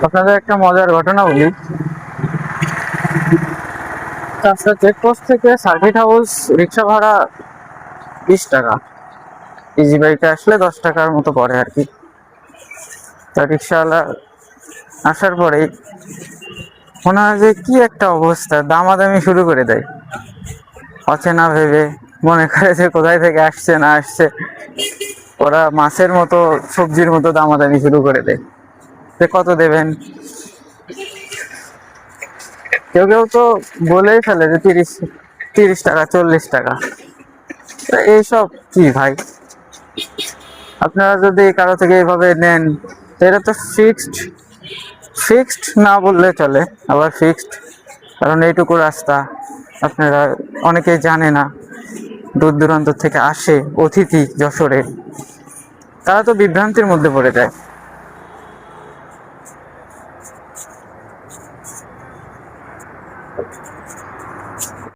আপনাদের একটা মজার ঘটনা বলি। চারটা চেকপোস্ট থেকে সার্কিট হাউস রিক্সা ভাড়া 20 টাকা, ইজি বাইকে আসলে 10 টাকার মতো পড়ে আর কি। তা রিক্সাওয়ালা আসার পরেই মনে হয় যে কি একটা অবস্থা, দামাদামি শুরু করে দেয় অচেনা ভেবে। মনে করে যে কোথায় থেকে আসছে না আসছে, ওরা মাছের মতো সবজির মতো দামাদামি শুরু করে দেয় যে কত দেবেন। কেউ কেউ তো বলেই ফেলে যে 30 30 টাকা, 40 টাকা। এইসব কি ভাই, আপনারা যদি কারো থেকে এইভাবে নেন, তো এটা তো ফিক্সড। ফিক্সড না বললে চলে, আবার ফিক্সড, কারণ এইটুকু রাস্তা আপনারা অনেকেই জানে না, দূর দূরান্ত থেকে আসে অতিথি যশোরে, তারা তো বিভ্রান্তির মধ্যে পড়ে যায়।